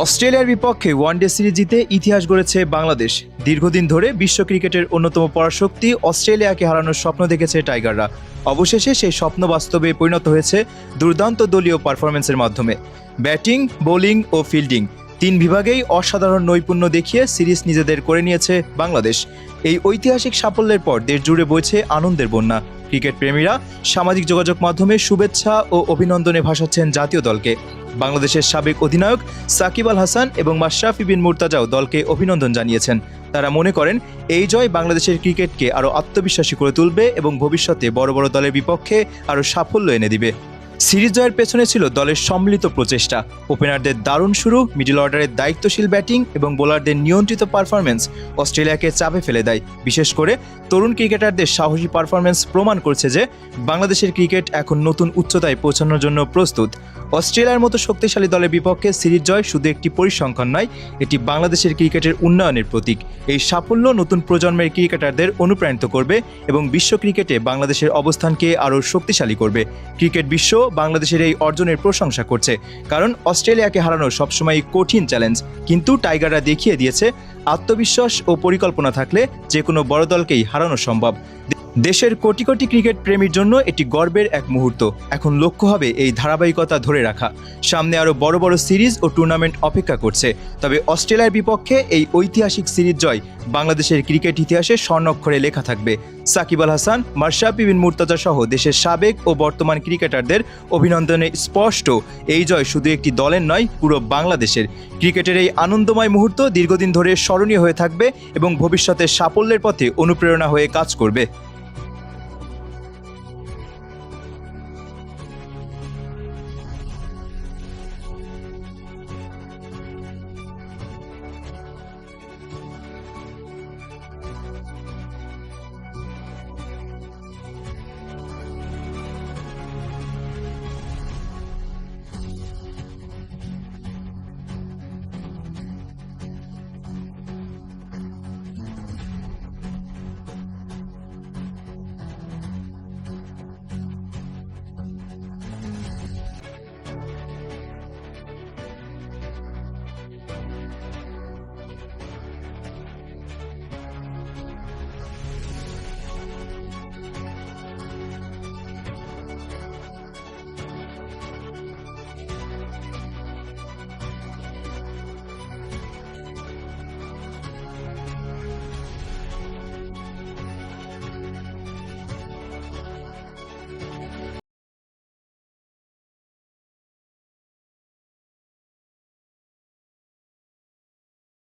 অস্ট্রেলিয়ার বিপক্ষে one day series জিতে ইতিহাস গড়েছে বাংলাদেশ। দীর্ঘদিন ধরে বিশ্ব ক্রিকেটের অন্যতম পরাশক্তি অস্ট্রেলিয়াকে হারানোর স্বপ্ন দেখেছে টাইগাররা। অবশেষে সেই স্বপ্ন বাস্তবে পরিণত হয়েছে দুর্দান্ত দলীয় পারফরম্যান্সের মাধ্যমে। ব্যাটিং, বোলিং ও ফিল্ডিং তিন বিভাগেই অসাধারণ নৈপুণ্য দেখিয়ে সিরিজ নিজেদের করে নিয়েছে বাংলাদেশ। এই ঐতিহাসিক সাফল্যের পর দেশ জুড়ে বইছে আনন্দের বন্যা। ক্রিকেট প্রেমীরা সামাজিক যোগাযোগ মাধ্যমে শুভেচ্ছা ও অভিনন্দনে ভাসাচ্ছেন জাতীয় দলকে। বাংলাদেশের সাবেক অধিনায়ক সাকিব আল হাসান এবং মাশরাফি বিন মুর্তজাও দলকে অভিনন্দন জানিয়েছেন। তারা মনে করেন এই জয় বাংলাদেশের ক্রিকেটকে আরও আত্মবিশ্বাসী করে তুলবে এবং ভবিষ্যতে বড় বড় দলের বিপক্ষে আরও সাফল্য এনে দিবে। সিরিজ জয়ের পেছনে ছিল দলের সম্মিলিত প্রচেষ্টা। ওপেনারদের দারুণ শুরু, মিডল অর্ডারের দায়িত্বশীল ব্যাটিং এবং বোলারদের নিয়ন্ত্রিত পারফরম্যান্স অস্ট্রেলিয়াকে চাপে ফেলে দেয়। বিশেষ করে তরুণ ক্রিকেটারদের সাহসী পারফরম্যান্স প্রমাণ করছে যে বাংলাদেশের ক্রিকেট এখন নতুন উচ্চতায় পৌঁছানোর জন্য প্রস্তুত। অস্ট্রেলিয়ার মতো শক্তিশালী দলের বিপক্ষে সিরিজ জয় শুধু একটি পরিসংখ্যান নয়, এটি বাংলাদেশের ক্রিকেটের উন্নয়নের প্রতীক। এই সাফল্য নতুন প্রজন্মের ক্রিকেটারদের অনুপ্রাণিত করবে এবং বিশ্ব ক্রিকেটে বাংলাদেশের অবস্থানকে আরও শক্তিশালী করবে। ক্রিকেট বিশ্ব বাংলাদেশের এই অর্জনের প্রশংসা করছে, কারণ অস্ট্রেলিয়াকে হারানো সবসময় কঠিন চ্যালেঞ্জ, কিন্তু টাইগাররা দেখিয়ে দিয়েছে আত্মবিশ্বাস ও পরিকল্পনা থাকলে যে কোনো বড় দলকেই হারানো সম্ভব। দেশের কোটি কোটি ক্রিকেট প্রেমীর জন্য এটি গর্বের এক মুহূর্ত। এখন লক্ষ্য হবে এই ধারাবাহিকতা ধরে রাখা। সামনে আরও বড় বড় সিরিজ ও টুর্নামেন্ট অপেক্ষা করছে। তবে অস্ট্রেলিয়ার বিপক্ষে এই ঐতিহাসিক সিরিজ জয় বাংলাদেশের ক্রিকেট ইতিহাসে স্বর্ণাক্ষরে লেখা থাকবে। সাকিব আল হাসান, মাশরাফি বিন মুর্তজা সহ দেশের সাবেক ও বর্তমান ক্রিকেটারদের অভিনন্দনে স্পষ্ট এই জয় শুধু একটি দলের নয়, পুরো বাংলাদেশের। ক্রিকেটের এই আনন্দময় মুহূর্ত দীর্ঘদিন ধরে স্মরণীয় হয়ে থাকবে এবং ভবিষ্যতে সাফল্যের পথে অনুপ্রেরণা হয়ে কাজ করবে।